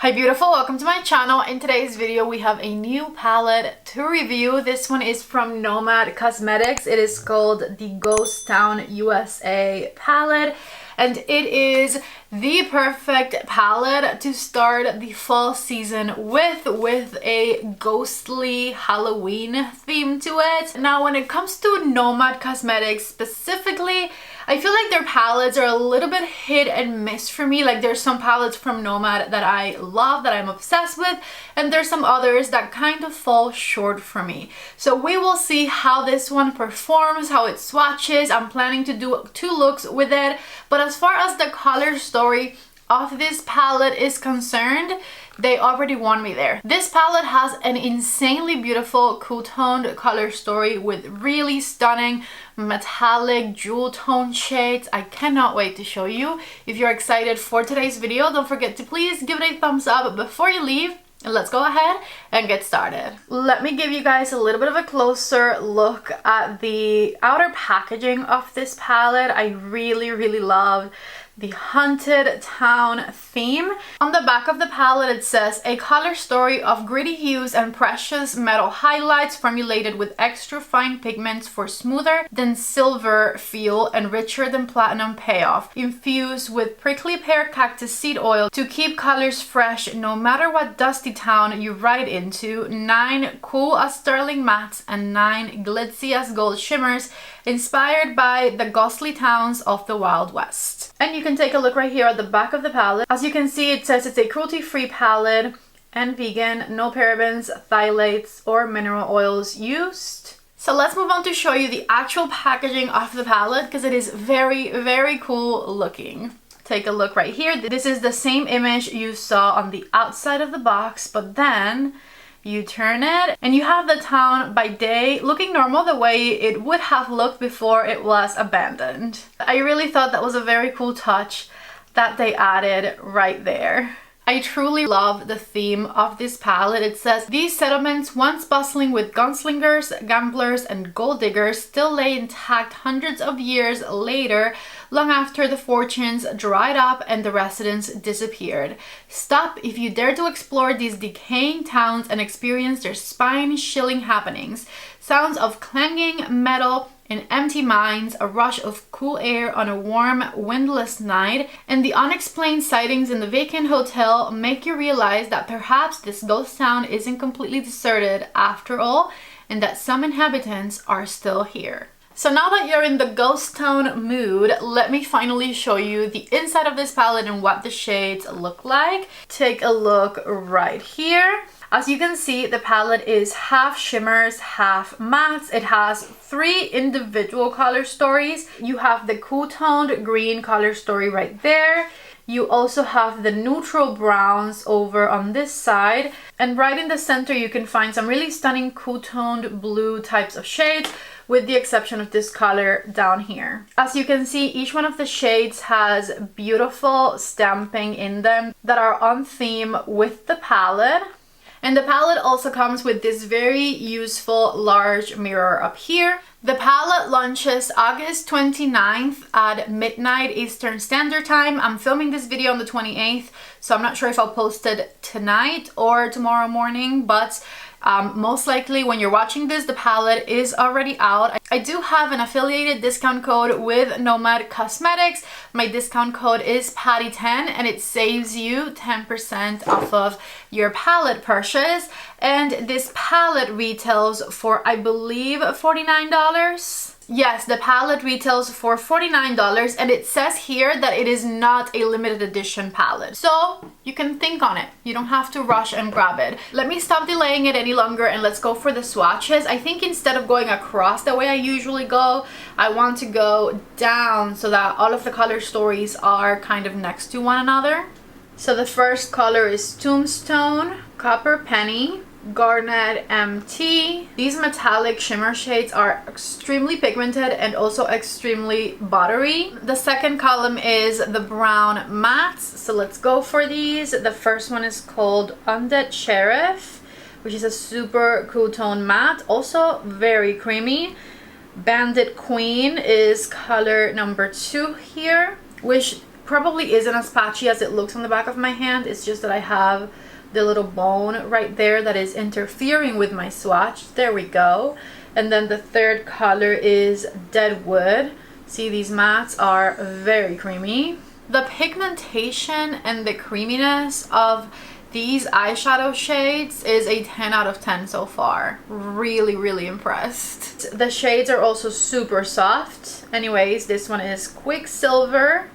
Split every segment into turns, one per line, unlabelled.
Hi beautiful, welcome to my channel. In today's video we have a new palette to review. This one is from Nomad Cosmetics. It is called the Ghost Town USA palette and it is the perfect palette to start the fall season with a ghostly Halloween theme to it. Now when it comes to Nomad Cosmetics specifically, I feel like their palettes are a little bit hit and miss for me. Like there's some palettes from Nomad that I love, that I'm obsessed with, and there's some others that kind of fall short for me. So we will see how this one performs, how it swatches. I'm planning to do 2 looks with it, but as far as the color story of this palette is concerned, they already won me there. This palette has an insanely beautiful cool toned color story with really stunning metallic jewel tone shades. I cannot wait to show you. If you're excited for today's video, don't forget to please give it a thumbs up before you leave. And let's go ahead and get started. Let me give you guys a little bit of a closer look at the outer packaging of this palette. I really love the haunted town theme. On the back of the palette it says a color story of gritty hues and precious metal highlights formulated with extra fine pigments for smoother than silver feel and richer than platinum payoff, infused with prickly pear cactus seed oil to keep colors fresh no matter what dusty town you ride into. 9 cool as sterling mattes and 9 glitzy as gold shimmers inspired by the ghostly towns of the Wild West. And you can take a look right here at the back of the palette. As you can see, it says it's a cruelty-free palette and vegan, no parabens, phthalates, or mineral oils used. So let's move on to show you the actual packaging of the palette because it is very cool looking. Take a look right here. This is the same image you saw on the outside of the box, but then you turn it and you have the town by day looking normal the way it would have looked before it was abandoned. I really thought that was a very cool touch that they added right there. I truly love the theme of this palette. It says, these settlements, once bustling with gunslingers, gamblers, and gold diggers, still lay intact hundreds of years later, long after the fortunes dried up and the residents disappeared. Stop if you dare to explore these decaying towns and experience their spine-chilling happenings. Sounds of clanging metal in empty mines, a rush of cool air on a warm, windless night, and the unexplained sightings in the vacant hotel make you realize that perhaps this ghost town isn't completely deserted after all, and that some inhabitants are still here. So now that you're in the ghost town mood, let me finally show you the inside of this palette and what the shades look like. Take a look right here. As you can see, the palette is half shimmers, half mattes. It has 3 individual color stories. You have the cool toned green color story right there. You also have the neutral browns over on this side. And right in the center, you can find some really stunning cool toned blue types of shades, with the exception of this color down here. As you can see, each one of the shades has beautiful stamping in them that are on theme with the palette. And the palette also comes with this very useful large mirror up here. The palette launches August 29th at midnight Eastern Standard Time. I'm filming this video on the 28th, so I'm not sure if I'll post it tonight or tomorrow morning, but most likely when you're watching this, the palette is already out. I do have an affiliated discount code with Nomad Cosmetics. My discount code is PATTY10 and it saves you 10% off of your palette purchase. And this palette retails for, I believe, $49. Yes, the palette retails for $49 and it says here that it is not a limited edition palette. So you can think on it. You don't have to rush and grab it. Let me stop delaying it any longer and let's go for the swatches. I think instead of going across the way I usually go, I want to go down so that all of the color stories are kind of next to one another. So the first color is Tombstone, Copper Penny, Garnet MT. These metallic shimmer shades are extremely pigmented and also extremely buttery. The second column is the brown mattes, so let's go for these. The first one is called Undead Sheriff, which is a super cool tone matte, also very creamy. Bandit Queen is color number 2 here, which probably isn't as patchy as it looks on the back of my hand. It's just that I have the little bone right there that is interfering with my swatch. There we go. And then the third color is Deadwood. See, these mattes are very creamy. The pigmentation and the creaminess of these eyeshadow shades is a 10 out of 10 so far. Really, really impressed. The shades are also super soft. Anyways, this one is Quicksilver.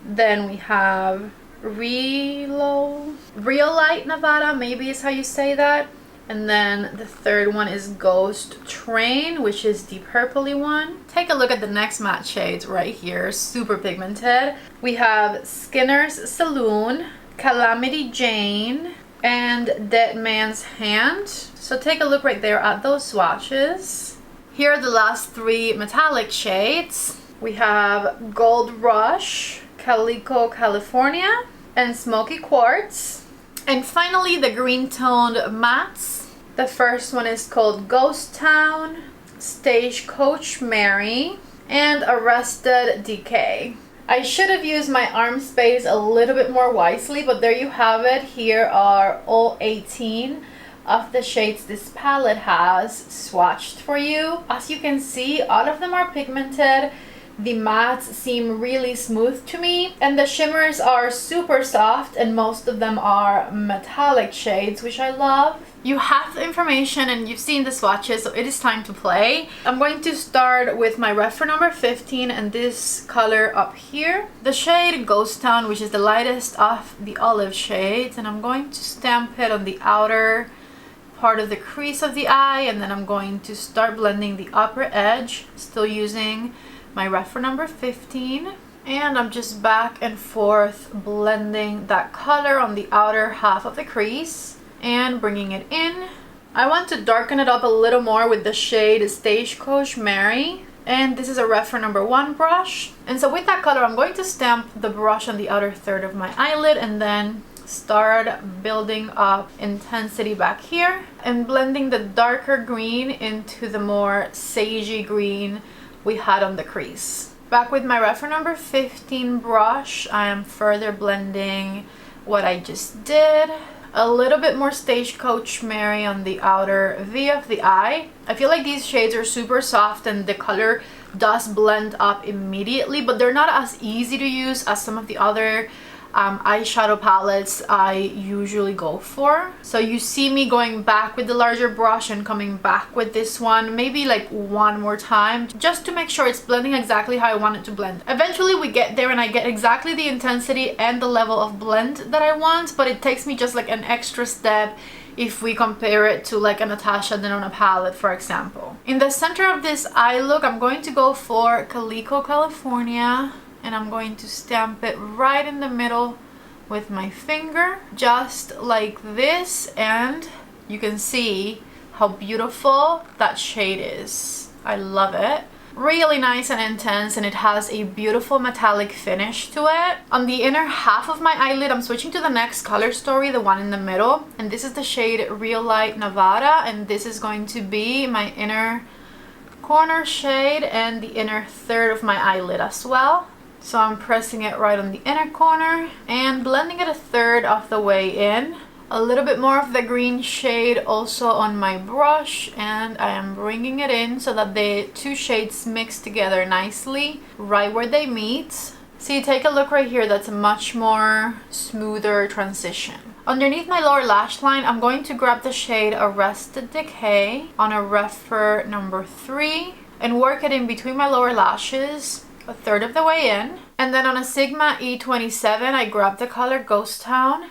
Then we have Real Light Nevada, maybe is how you say that. And then the third one is Ghost Train, which is the purpley one. Take a look at the next matte shades right here, super pigmented. We have Skinner's Saloon, Calamity Jane, and Dead Man's Hand. So take a look right there at those swatches. Here are the last three metallic shades. We have Gold Rush, Calico California, and Smoky Quartz. And finally, the green toned mattes. The first one is called Ghost Town, Stagecoach Mary, and Arrested Decay. I should have used my arm space a little bit more wisely, but there you have it. Here are all 18 of the shades this palette has swatched for you. As you can see, all of them are pigmented. The mattes seem really smooth to me, and the shimmers are super soft, and most of them are metallic shades, which I love. You have the information and you've seen the swatches, so it is time to play. I'm going to start with my ref for number 15 and this color up here. The shade Ghost Town, which is the lightest of the olive shades, and I'm going to stamp it on the outer part of the crease of the eye, and then I'm going to start blending the upper edge, still using my ref for number 15, and I'm just back and forth blending that color on the outer half of the crease and bringing it in. I want to darken it up a little more with the shade Stagecoach Mary, and this is a ref for number 1 brush. And so with that color, I'm going to stamp the brush on the outer third of my eyelid and then start building up intensity back here and blending the darker green into the more sagey green we had on the crease. Back with my ref for number 15 brush, I am further blending what I just did. A little bit more Stagecoach Mary on the outer V of the eye. I feel like these shades are super soft and the color does blend up immediately, but they're not as easy to use as some of the other eyeshadow palettes I usually go for. So you see me going back with the larger brush and coming back with this one maybe like one more time just to make sure it's blending exactly how I want it to blend. Eventually we get there and I get exactly the intensity and the level of blend that I want, but it takes me just like an extra step if we compare it to like a Natasha Denona palette, for example. In the center of this eye look, I'm going to go for Calico California, and I'm going to stamp it right in the middle with my finger, just like this, and you can see how beautiful that shade is. I love it. Really nice and intense, and it has a beautiful metallic finish to it. On the inner half of my eyelid, I'm switching to the next color story, the one in the middle, and this is the shade Real Light Nevada, and this is going to be my inner corner shade and the inner third of my eyelid as well. So I'm pressing it right on the inner corner and blending it a third of the way in. A little bit more of the green shade also on my brush, and I am bringing it in so that the two shades mix together nicely right where they meet. See, take a look right here, that's a much more smoother transition. Underneath my lower lash line, I'm going to grab the shade Arrested Decay on a ref for number 3 and work it in between my lower lashes a third of the way in. And then on a Sigma E27, I grab the color Ghost Town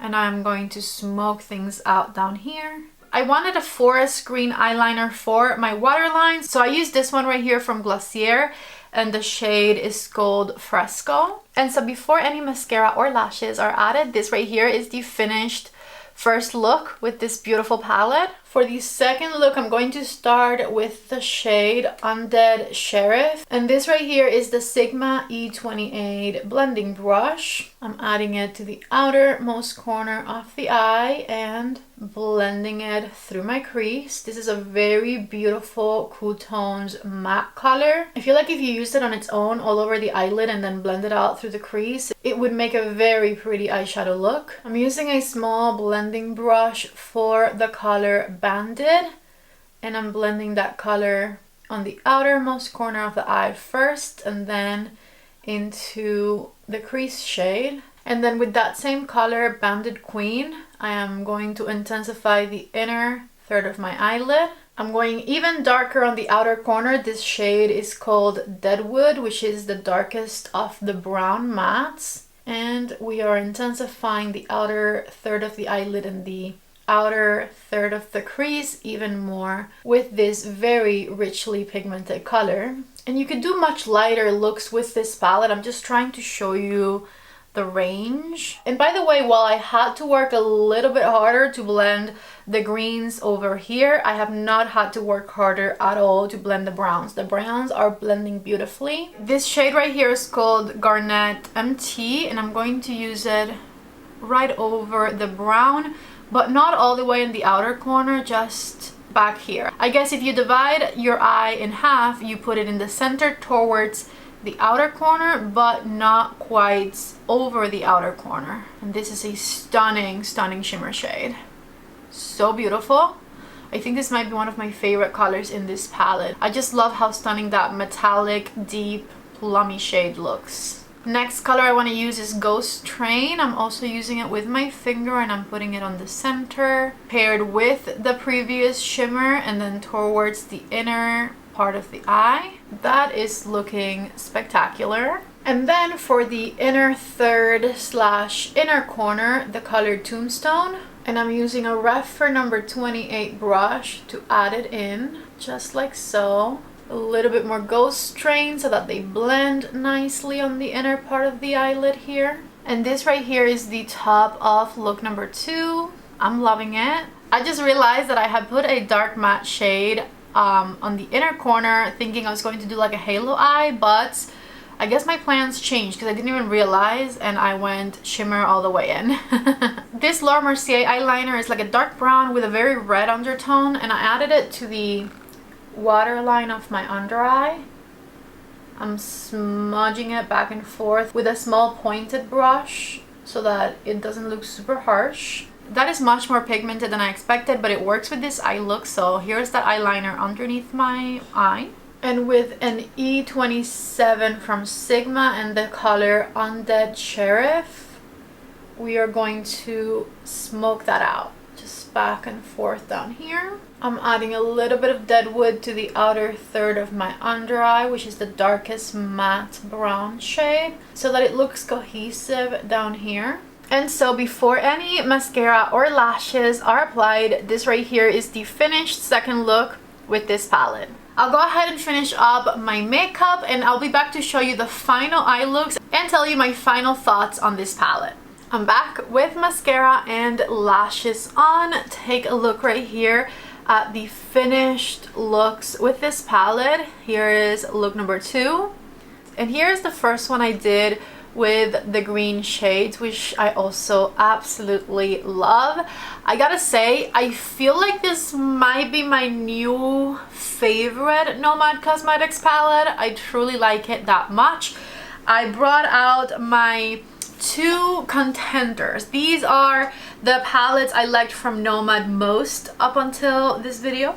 and I'm going to smoke things out down here. I wanted a forest green eyeliner for my waterline, so I used this one right here from Glacier, and the shade is called Fresco. And so before any mascara or lashes are added, this right here is the finished first look with this beautiful palette. For the second look, I'm going to start with the shade Undead Sheriff. And this right here is the Sigma E28 blending brush. I'm adding it to the outermost corner of the eye and blending it through my crease. This is a very beautiful Cool Tones matte color. I feel like if you used it on its own all over the eyelid and then blend it out through the crease, it would make a very pretty eyeshadow look. I'm using a small blending brush for the color Banded, and I'm blending that color on the outermost corner of the eye first and then into the crease shade. And then with that same color, Banded Queen, I am going to intensify the inner third of my eyelid. I'm going even darker on the outer corner. This shade is called Deadwood, which is the darkest of the brown mattes. And we are intensifying the outer third of the eyelid and the outer third of the crease even more with this very richly pigmented color. And you could do much lighter looks with this palette. I'm just trying to show you the range. And by the way, while I had to work a little bit harder to blend the greens over here, I have not had to work harder at all to blend the browns. The browns are blending beautifully. This shade right here is called Garnet MT, and I'm going to use it right over the brown, but not all the way in the outer corner, just back here. I guess if you divide your eye in half, you put it in the center towards the outer corner, but not quite over the outer corner. And this is a stunning, stunning shimmer shade. So beautiful. I think this might be one of my favorite colors in this palette. I just love how stunning that metallic, deep, plummy shade looks. Next color I want to use is Ghost Train. I'm also using it with my finger and I'm putting it on the center, paired with the previous shimmer and then towards the inner part of the eye. That is looking spectacular. And then for the inner third slash inner corner, the color Tombstone. And I'm using a Ref number 28 brush to add it in, just like so. A little bit more Ghost Train so that they blend nicely on the inner part of the eyelid here. And this right here is the top of look number 2. I'm loving it. I just realized that I had put a dark matte shade on the inner corner, thinking I was going to do like a halo eye, but I guess my plans changed because I didn't even realize and I went shimmer all the way in. This Laura Mercier eyeliner is like a dark brown with a very red undertone, and I added it to the waterline of my under eye. I'm smudging it back and forth with a small pointed brush so that it doesn't look super harsh. That is much more pigmented than I expected, but it works with this eye look. So here's that eyeliner underneath my eye. And with an E27 from Sigma and the color Undead Sheriff, we are going to smoke that out. Just back and forth down here. I'm adding a little bit of Deadwood to the outer third of my under eye, which is the darkest matte brown shade, so that it looks cohesive down here. And so before any mascara or lashes are applied, this right here is the finished second look with this palette. I'll go ahead and finish up my makeup and I'll be back to show you the final eye looks and tell you my final thoughts on this palette. I'm back with mascara and lashes on. Take a look right here at the finished looks with this palette. Here is look number 2. And here's the first one I did with the green shades, which I also absolutely love. I gotta say, I feel like this might be my new favorite Nomad Cosmetics palette. I truly like it that much. I brought out my 2 contenders. These are the palettes I liked from Nomad most up until this video.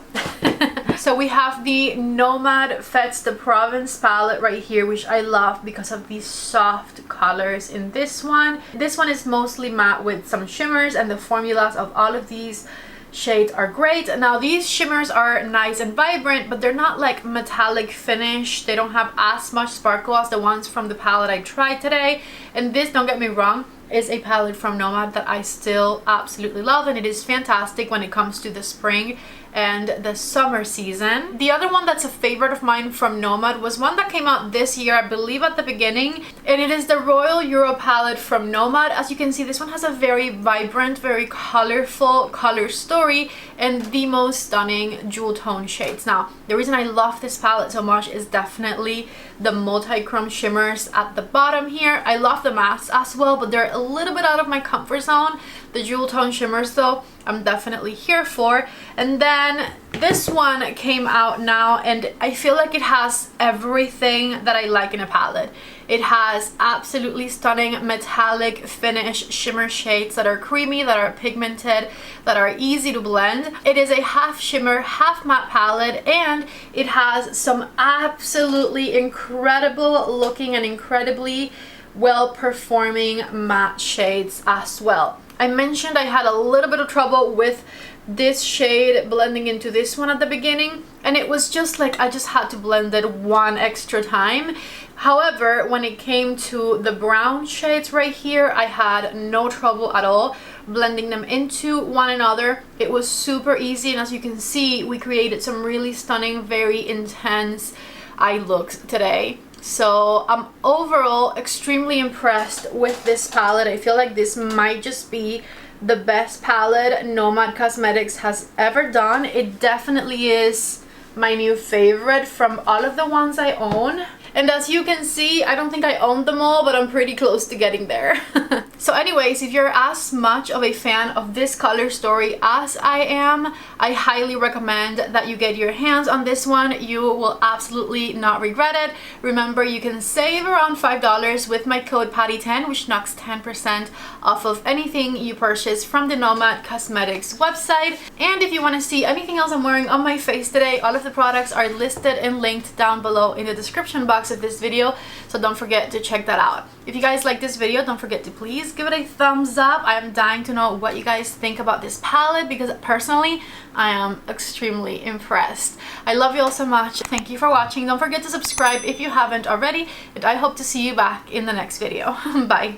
So we have the Nomad Fêtes de Provence palette right here, which I love because of these soft colors in this one. This one is mostly matte with some shimmers, and the formulas of all of these shades are great. Now these shimmers are nice and vibrant, but they're not like metallic finish. They don't have as much sparkle as the ones from the palette I tried today. And this, don't get me wrong, is a palette from Nomad that I still absolutely love, and it is fantastic when it comes to the spring and the summer season. The other one that's a favorite of mine from Nomad was one that came out this year, I believe at the beginning, and it is the Royal Euro palette from Nomad. As you can see, this one has a very vibrant, very colorful color story and the most stunning jewel tone shades. Now, the reason I love this palette so much is definitely the multi-chrome shimmers at the bottom here. I love the mattes as well, but they're a little bit out of my comfort zone. The jewel tone shimmers though, I'm definitely here for. And then this one came out now, and I feel like it has everything that I like in a palette. It has absolutely stunning metallic finish shimmer shades that are creamy, that are pigmented, that are easy to blend. It is a half shimmer, half matte palette, and it has some absolutely incredible looking and incredibly well performing matte shades as well. I mentioned I had a little bit of trouble with this shade blending into this one at the beginning, and it was just like I just had to blend it one extra time. However, when it came to the brown shades right here, I had no trouble at all blending them into one another. It was super easy, and as you can see, we created some really stunning, very intense eye looks today. So I'm overall extremely impressed with this palette. I feel like this might just be the best palette Nomad Cosmetics has ever done. It definitely is my new favorite from all of the ones I own. And as you can see, I don't think I own them all, but I'm pretty close to getting there. So anyways, if you're as much of a fan of this color story as I am, I highly recommend that you get your hands on this one. You will absolutely not regret it. Remember, you can save around $5 with my code PATTY10, which knocks 10% off of anything you purchase from the Nomad Cosmetics website. And if you want to see anything else I'm wearing on my face today, all of the products are listed and linked down below in the description box of this video, so don't forget to check that out. If you guys like this video, don't forget to please give it a thumbs up. I am dying to know what you guys think about this palette, because personally I am extremely impressed. I love you all so much. Thank you for watching. Don't forget to subscribe if you haven't already, and I hope to see you back in the next video. Bye.